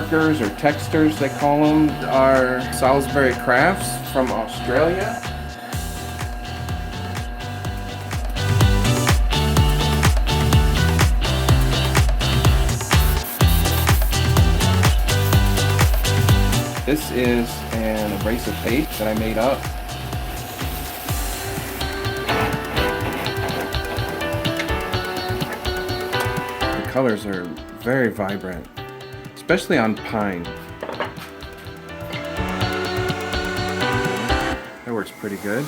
markers or textures they call them are Salisbury crafts from Australia. This is an abrasive tape that I made up. The colors are very vibrant, especially on pine. That works pretty good.